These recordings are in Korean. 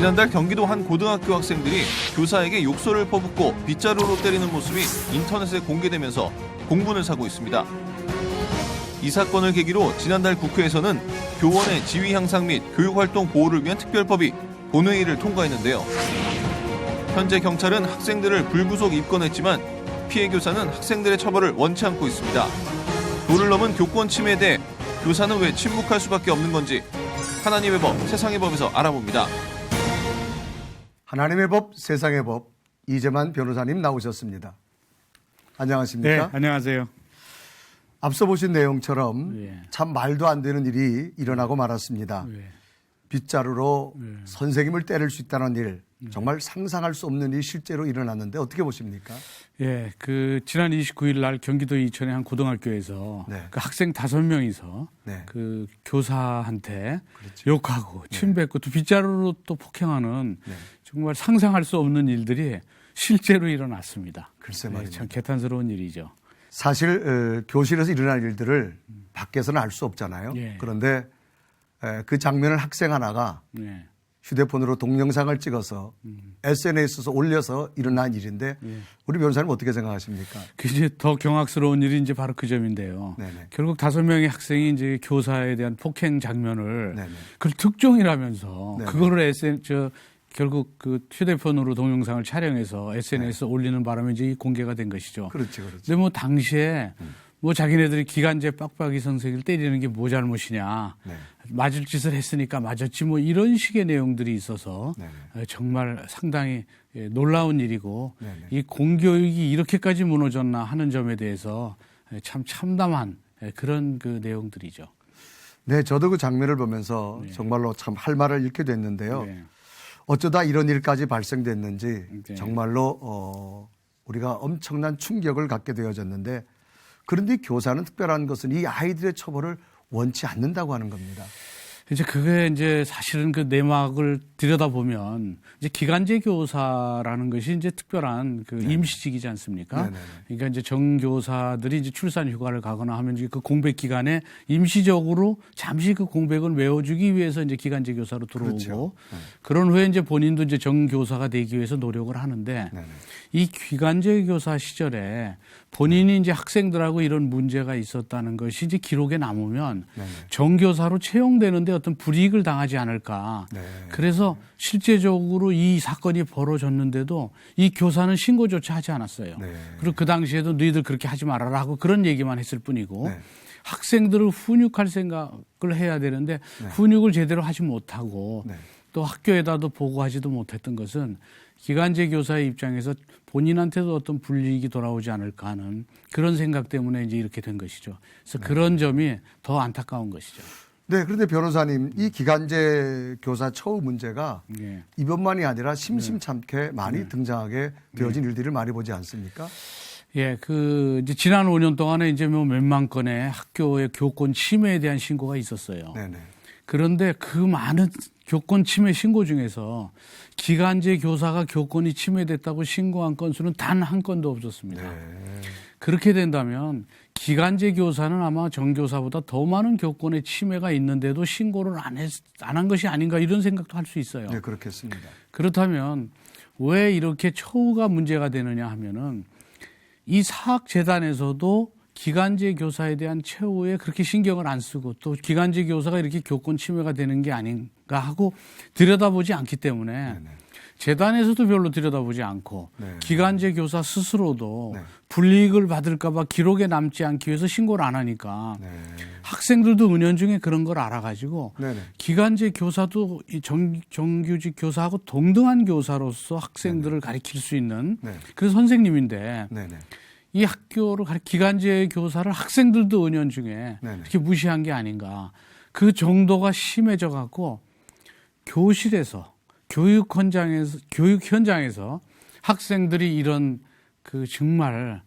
지난달 경기도 한 고등학교 학생들이 교사에게 욕설을 퍼붓고 빗자루로 때리는 모습이 인터넷에 공개되면서 공분을 사고 있습니다. 이 사건을 계기로 지난달 국회에서는 교원의 지위 향상 및 교육활동 보호를 위한 특별법이 본회의를 통과했는데요. 현재 경찰은 학생들을 불구속 입건했지만 피해 교사는 학생들의 처벌을 원치 않고 있습니다. 도를 넘은 교권 침해에 대해 교사는 왜 침묵할 수밖에 없는 건지 하나님의 법, 세상의 법에서 알아봅니다. 하나님의 법, 세상의 법, 이재만 변호사님 나오셨습니다. 안녕하십니까? 네, 안녕하세요. 앞서 보신 내용처럼 예. 참 말도 안 되는 일이 일어나고 말았습니다. 예. 빗자루로 선생님을 때릴 수 있다는 일, 정말 상상할 수 없는 일이 실제로 일어났는데 어떻게 보십니까? 예, 지난 29일 날 경기도 이천의 한 고등학교에서 네. 그 학생 5명이서 네. 그 교사한테 그렇죠. 욕하고 침뱉고 또 빗자루로 또 폭행하는 네. 정말 상상할 수 없는 일들이 실제로 일어났습니다. 글쎄 네, 말입니다. 참 개탄스러운 일이죠. 사실 교실에서 일어날 일들을 밖에서는 알 수 없잖아요. 예. 그런데 그 장면을 학생 하나가 네. 휴대폰으로 동영상을 찍어서 SNS에서 올려서 일어난 일인데 우리 변호사님 어떻게 생각하십니까? 그 이제 더 경악스러운 일이 이제 바로 그 점인데요. 네네. 결국 5명의 학생이 이제 교사에 대한 폭행 장면을 네네. 그걸 특종이라면서 네네. 그거를 결국 그 휴대폰으로 동영상을 촬영해서 SNS에 올리는 바람에 이제 공개가 된 것이죠. 그렇죠, 그렇죠. 근데 뭐 당시에 뭐 자기네들이 기간제 빡빡이 선생을 때리는 게 뭐 잘못이냐. 네. 맞을 짓을 했으니까 맞았지 뭐 이런 식의 내용들이 있어서 네네. 정말 상당히 놀라운 일이고 네네. 이 공교육이 이렇게까지 무너졌나 하는 점에 대해서 참 참담한 그런 그 내용들이죠. 네, 저도 그 장면을 보면서 네. 정말로 참 할 말을 잃게 됐는데요. 네. 어쩌다 이런 일까지 발생됐는지 네. 정말로 우리가 엄청난 충격을 갖게 되어졌는데 그런데 교사는 특별한 것은 이 아이들의 처벌을 원치 않는다고 하는 겁니다. 이제 그게 이제 사실은 그 내막을 들여다보면 이제 기간제 교사라는 것이 이제 특별한 그 임시직이지 않습니까? 네네네. 그러니까 이제 정교사들이 이제 출산 휴가를 가거나 하면 이제 그 공백 기간에 임시적으로 잠시 그 공백을 메워주기 위해서 이제 기간제 교사로 들어오고 그렇죠. 네. 그런 후에 이제 본인도 이제 정교사가 되기 위해서 노력을 하는데 네네. 이 기간제 교사 시절에 본인이 이제 학생들하고 이런 문제가 있었다는 것이 이제 기록에 남으면 네네. 정교사로 채용되는데 어떤 불이익을 당하지 않을까. 네. 그래서 실제적으로 이 사건이 벌어졌는데도 이 교사는 신고조차 하지 않았어요. 네. 그리고 그 당시에도 너희들 그렇게 하지 말아라 하고 그런 얘기만 했을 뿐이고 네. 학생들을 훈육할 생각을 해야 되는데 훈육을 제대로 하지 못하고 네. 또 학교에다도 보고하지도 못했던 것은 기간제 교사의 입장에서 본인한테도 어떤 불이익이 돌아오지 않을까 하는 그런 생각 때문에 이제 이렇게 된 것이죠. 그래서 그런 점이 더 안타까운 것이죠. 네, 그런데 변호사님 이 기간제 교사 처우 문제가 예. 이번만이 아니라 심심찮게 많이 등장하게 되어진 일들을 많이 보지 않습니까? 예, 이제 지난 5년 동안에 이제 뭐 몇만 건의 학교의 교권 침해에 대한 신고가 있었어요. 네네. 그런데 그 많은 교권 침해 신고 중에서 기간제 교사가 교권이 침해됐다고 신고한 건수는 단 한 건도 없었습니다. 네. 그렇게 된다면 기간제 교사는 아마 정교사보다 더 많은 교권의 침해가 있는데도 신고를 안 한 것이 아닌가 이런 생각도 할 수 있어요. 네, 그렇겠습니다. 그렇다면 왜 이렇게 처우가 문제가 되느냐 하면은 이 사학재단에서도 기간제 교사에 대한 처우에 그렇게 신경을 안 쓰고 또 기간제 교사가 이렇게 교권 침해가 되는 게 아닌가 하고 들여다보지 않기 때문에 네네. 재단에서도 별로 들여다보지 않고 네. 기간제 교사 스스로도 네. 불이익을 받을까 봐 기록에 남지 않기 위해서 신고를 안 하니까 네. 학생들도 은연중에 그런 걸 알아가지고 네네. 기간제 교사도 이 정규직 교사하고 동등한 교사로서 학생들을 가르칠 수 있는 네. 그래서 선생님인데 네네. 이 학교를 기간제 교사를 학생들도 은연중에 네네. 이렇게 무시한 게 아닌가. 그 정도가 심해져 갖고 교실에서 교육 현장에서 학생들이 이런 그 정말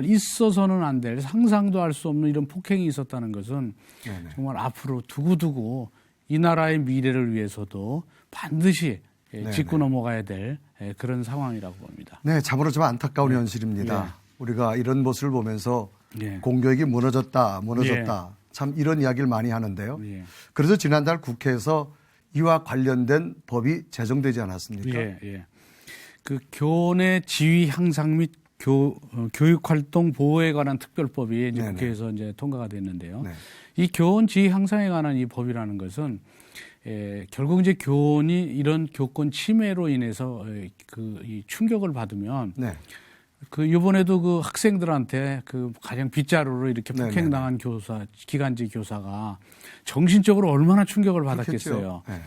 있어서는 안 될 상상도 할 수 없는 이런 폭행이 있었다는 것은 네네. 정말 앞으로 두고두고 이 나라의 미래를 위해서도 반드시 짚고 넘어가야 될 그런 상황이라고 봅니다. 네, 참으로 좀 안타까운 현실입니다. 우리가 이런 모습을 보면서 예. 공교육이 무너졌다. 참 이런 이야기를 많이 하는데요. 예. 그래서 지난달 국회에서 이와 관련된 법이 제정되지 않았습니까? 예, 예. 그 교내 지위 향상 및 교육 활동 보호에 관한 특별법이 이제 네네. 국회에서 이제 통과가 됐는데요. 네. 이 교원 지위 향상에 관한 이 법이라는 것은 결국 이제 교원이 이런 교권 침해로 인해서 이 충격을 받으면 네. 그 이번에도 그 학생들한테 그 가령 빗자루로 이렇게 네네네. 폭행당한 교사, 기간제 교사가 정신적으로 얼마나 충격을 받았겠어요. 네.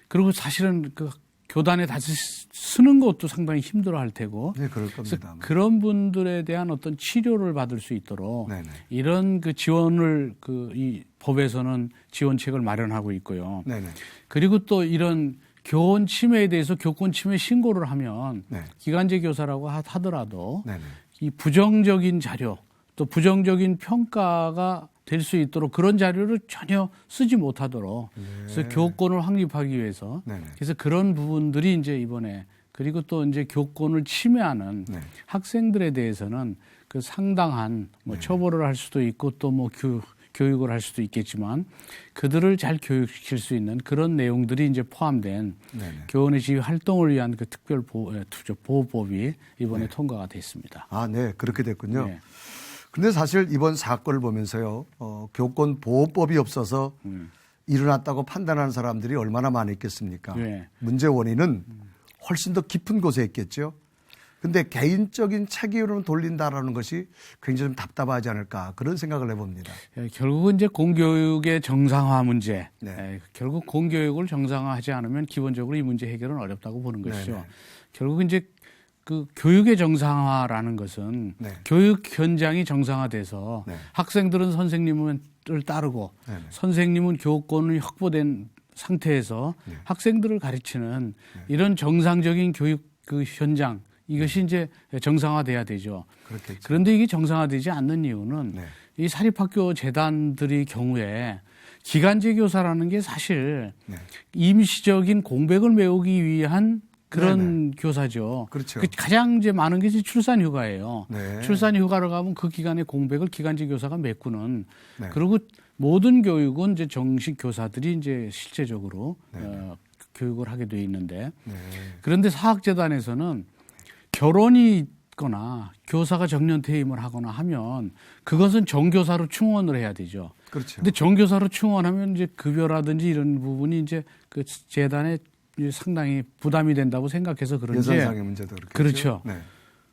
그리고 사실은 그 교단에 다시 쓰는 것도 상당히 힘들어할 테고. 네, 그럴 그래서 겁니다. 그런 분들에 대한 어떤 치료를 받을 수 있도록 네네. 이런 그 지원을 이 법에서는 지원책을 마련하고 있고요. 네네. 그리고 또 이런 교원 침해에 대해서 교권 침해 신고를 하면 네. 기간제 교사라고 하더라도 네네. 이 부정적인 자료 또 부정적인 평가가 될 수 있도록 그런 자료를 전혀 쓰지 못하도록 그래서 교권을 확립하기 위해서 네네. 그래서 그런 부분들이 이제 이번에 그리고 또 이제 교권을 침해하는 네. 학생들에 대해서는 그 상당한 뭐 처벌을 할 수도 있고 또 뭐 교육을 할 수도 있겠지만 그들을 잘 교육시킬 수 있는 그런 내용들이 이제 포함된 네네. 교원의 지휘 활동을 위한 그 특별 보호법이 이번에 통과가 됐습니다. 아, 네, 그렇게 됐군요. 네. 근데 사실 이번 사건을 보면서요, 교권 보호법이 없어서 일어났다고 판단하는 사람들이 얼마나 많이 있겠습니까? 네. 문제 원인은 훨씬 더 깊은 곳에 있겠죠. 근데 개인적인 책임으로 돌린다라는 것이 굉장히 좀 답답하지 않을까 그런 생각을 해봅니다. 결국은 이제 공교육의 정상화 문제. 네. 결국 공교육을 정상화하지 않으면 기본적으로 이 문제 해결은 어렵다고 보는 것이죠. 네네. 결국 이제 그 교육의 정상화라는 것은 네. 교육 현장이 정상화돼서 네. 학생들은 선생님을 따르고 네네. 선생님은 교권이 확보된 상태에서 네. 학생들을 가르치는 이런 정상적인 교육 그 현장 이것이 이제 정상화돼야 되죠. 그렇겠죠. 그런데 이게 정상화되지 않는 이유는 네. 이 사립학교 재단들의 경우에 기간제 교사라는 게 사실 네. 임시적인 공백을 메우기 위한 그런 교사죠. 그렇죠. 가장 이제 많은 게 이제 출산휴가예요. 네. 출산휴가를 가면 그 기간의 공백을 기간제 교사가 메꾸는. 네. 그리고 모든 교육은 이제 정식 교사들이 이제 실제적으로 교육을 하게 돼 있는데 네. 그런데 사학재단에서는 결혼이 있거나 교사가 정년 퇴임을 하거나 하면 그것은 정교사로 충원을 해야 되죠. 그렇죠. 근데 정교사로 충원하면 이제 급여라든지 이런 부분이 이제 그 재단에 상당히 부담이 된다고 생각해서 그런지 예산상의 문제도 그렇겠죠. 그렇죠. 네.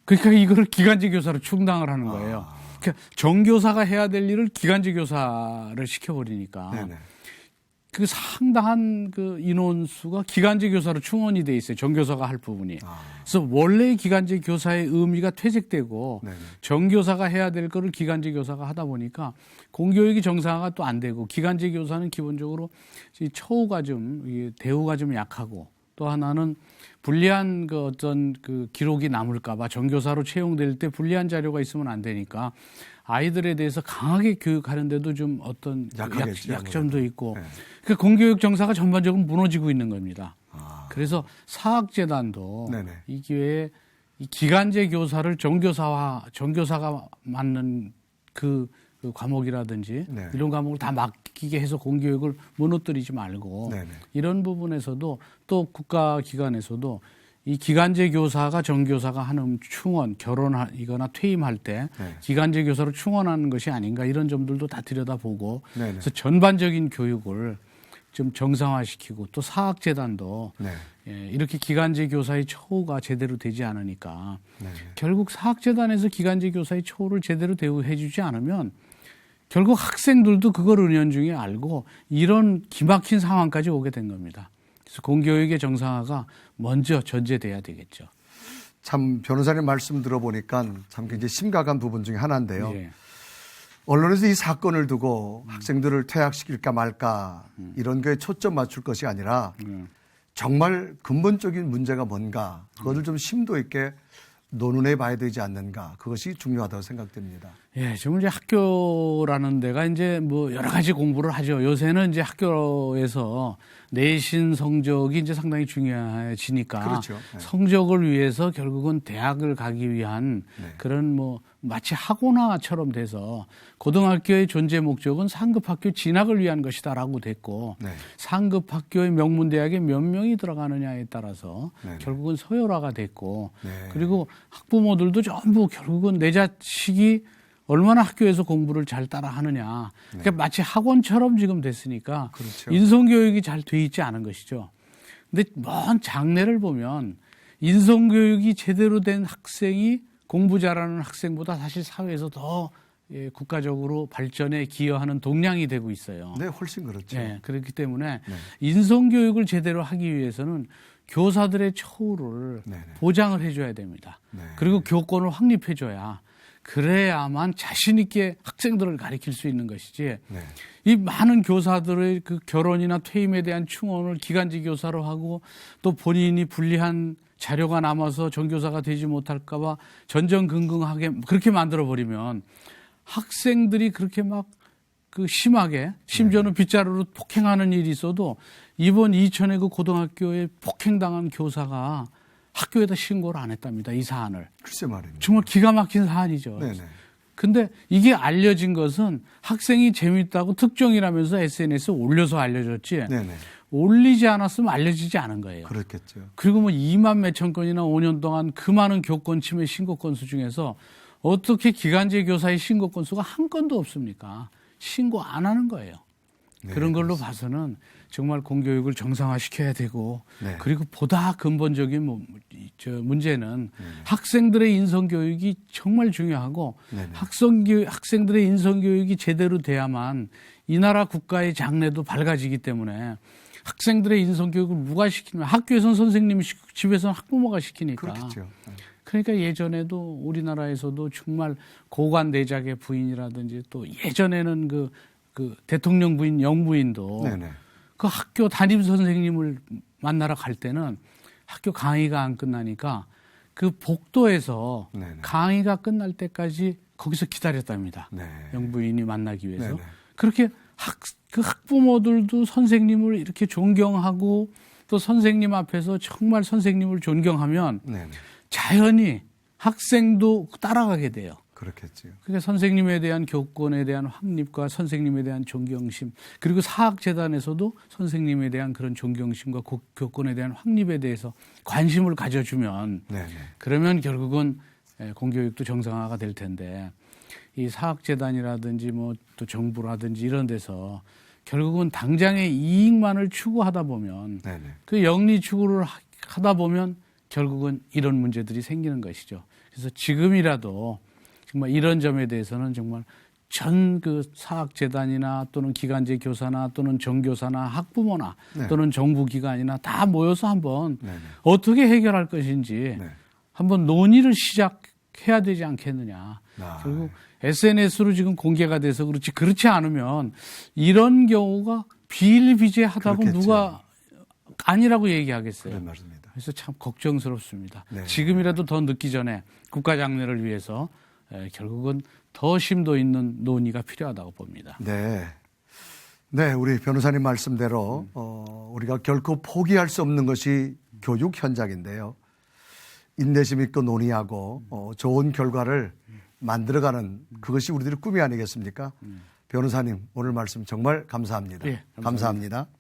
그러니까 이걸 기간제 교사로 충당을 하는 거예요. 그러니까 정교사가 해야 될 일을 기간제 교사를 시켜버리니까 네네. 그 상당한 그 인원수가 기간제 교사로 충원이 돼 있어요. 정교사가 할 부분이. 그래서 원래 기간제 교사의 의미가 퇴색되고 네네. 정교사가 해야 될 거를 기간제 교사가 하다 보니까 공교육이 정상화가 또 안 되고 기간제 교사는 기본적으로 이 처우가 좀 대우가 좀 약하고 또 하나는 불리한 그 어떤 그 기록이 남을까봐 정교사로 채용될 때 불리한 자료가 있으면 안 되니까 아이들에 대해서 강하게 교육하는데도 좀 어떤 약하겠죠, 약점도 아무래도. 있고 네. 그 공교육 정사가 전반적으로 무너지고 있는 겁니다. 그래서 사학재단도 네네. 이 기회에 이 기간제 교사를 정교사가 맡는 그 과목이라든지 네. 이런 과목을 다 맡기게 해서 공교육을 무너뜨리지 말고 네네. 이런 부분에서도 또 국가기관에서도 이 기간제 교사가 정교사가 하는 충원, 결혼이거나 퇴임할 때 네. 기간제 교사로 충원하는 것이 아닌가 이런 점들도 다 들여다보고 네네. 그래서 전반적인 교육을 좀 정상화시키고 또 사학재단도 네. 이렇게 기간제 교사의 처우가 제대로 되지 않으니까 네. 결국 사학재단에서 기간제 교사의 처우를 제대로 대우해 주지 않으면 결국 학생들도 그걸 은연중에 알고 이런 기막힌 상황까지 오게 된 겁니다. 그래서 공교육의 정상화가 먼저 전제돼야 되겠죠. 참 변호사님 말씀 들어보니까 참 굉장히 심각한 부분 중에 하나인데요. 예. 언론에서 이 사건을 두고 학생들을 퇴학시킬까 말까 이런 거에 초점 맞출 것이 아니라 정말 근본적인 문제가 뭔가 그것을 좀 심도 있게 논의해 봐야 되지 않는가 그것이 중요하다고 생각됩니다. 예, 지금 이제 학교라는 데가 이제 뭐 여러 가지 공부를 하죠. 요새는 이제 학교에서 내신 성적이 이제 상당히 중요해지니까 그렇죠. 네. 성적을 위해서 결국은 대학을 가기 위한 네. 그런 뭐 마치 학원화처럼 돼서 고등학교의 존재 목적은 상급학교 진학을 위한 것이다라고 됐고 네. 상급학교의 명문대학에 몇 명이 들어가느냐에 따라서 네. 결국은 서열화가 됐고 네. 그리고 학부모들도 전부 결국은 내 자식이 얼마나 학교에서 공부를 잘 따라 하느냐. 그러니까 마치 학원처럼 지금 됐으니까 그렇죠. 인성교육이 잘 돼 있지 않은 것이죠. 근데 먼 장래를 보면 인성교육이 제대로 된 학생이 공부 잘하는 학생보다 사실 사회에서 더 국가적으로 발전에 기여하는 동량이 되고 있어요. 네, 훨씬 그렇죠. 네, 그렇기 때문에 네. 인성교육을 제대로 하기 위해서는 교사들의 처우를 네, 네. 보장을 해줘야 됩니다. 네. 그리고 교권을 확립해줘야 그래야만 자신 있게 학생들을 가르칠 수 있는 것이지. 네. 이 많은 교사들의 그 결혼이나 퇴임에 대한 충원을 기간제 교사로 하고 또 본인이 불리한 자료가 남아서 전교사가 되지 못할까봐 전전긍긍하게 그렇게 만들어 버리면 학생들이 그렇게 막 그 심하게 심지어는 빗자루로 폭행하는 일이 있어도 이번 이천의 그 고등학교에 폭행당한 교사가 학교에다 신고를 안 했답니다. 이 사안을. 글쎄 말입니다. 정말 기가 막힌 사안이죠. 네네. 근데 이게 알려진 것은 학생이 재밌다고 특종이라면서 SNS에 올려서 알려졌지 네네. 올리지 않았으면 알려지지 않은 거예요. 그렇겠죠. 그리고 뭐 2만 몇천 건이나 5년 동안 그 많은 교권 침해 신고 건수 중에서 어떻게 기간제 교사의 신고 건수가 한 건도 없습니까? 신고 안 하는 거예요. 네, 그런 걸로 그렇습니다. 봐서는 정말 공교육을 정상화시켜야 되고 네. 그리고 보다 근본적인 문제는 학생들의 인성교육이 정말 중요하고 네네. 학생들의 인성교육이 제대로 돼야만 이 나라 국가의 장래도 밝아지기 때문에 학생들의 인성교육을 누가 시키면 학교에서는 선생님이 시키고 집에서는 학부모가 시키니까. 그렇겠죠. 그러니까 예전에도 우리나라에서도 정말 고관 대작의 부인이라든지 또 예전에는 그 대통령 부인 영부인도 네네. 그 학교 담임 선생님을 만나러 갈 때는 학교 강의가 안 끝나니까 그 복도에서 네네. 강의가 끝날 때까지 거기서 기다렸답니다. 네. 영부인이 만나기 위해서. 네네. 그렇게 그 학부모들도 선생님을 이렇게 존경하고 또 선생님 앞에서 정말 선생님을 존경하면 네네. 자연히 학생도 따라가게 돼요. 그렇겠죠. 그러니까 선생님에 대한 교권에 대한 확립과 선생님에 대한 존경심 그리고 사학재단에서도 선생님에 대한 그런 존경심과 교권에 대한 확립에 대해서 관심을 가져주면 네네. 그러면 결국은 공교육도 정상화가 될 텐데 이 사학재단이라든지 뭐 또 정부라든지 이런 데서 결국은 당장의 이익만을 추구하다 보면 네네. 그 영리 추구를 하다 보면 결국은 이런 문제들이 생기는 것이죠. 그래서 지금이라도 정말 이런 점에 대해서는 정말 전 그 사학재단이나 또는 기간제 교사나 또는 정교사나 학부모나 네. 또는 정부기관이나 다 모여서 한번 네네. 어떻게 해결할 것인지 네. 한번 논의를 시작해야 되지 않겠느냐. 아, 결국 SNS로 지금 공개가 돼서 그렇지 않으면 이런 경우가 비일비재하다고 그렇겠죠. 누가 아니라고 얘기하겠어요. 그런 말씀입니다. 그래서 참 걱정스럽습니다. 네. 지금이라도 더 늦기 전에 국가 장래를 위해서 결국은 더 심도 있는 논의가 필요하다고 봅니다. 네. 네, 우리 변호사님 말씀대로 우리가 결코 포기할 수 없는 것이 교육 현장인데요. 인내심 있고 논의하고 좋은 결과를 만들어가는 그것이 우리들의 꿈이 아니겠습니까? 변호사님 오늘 말씀 정말 감사합니다. 예, 감사합니다. 감사합니다.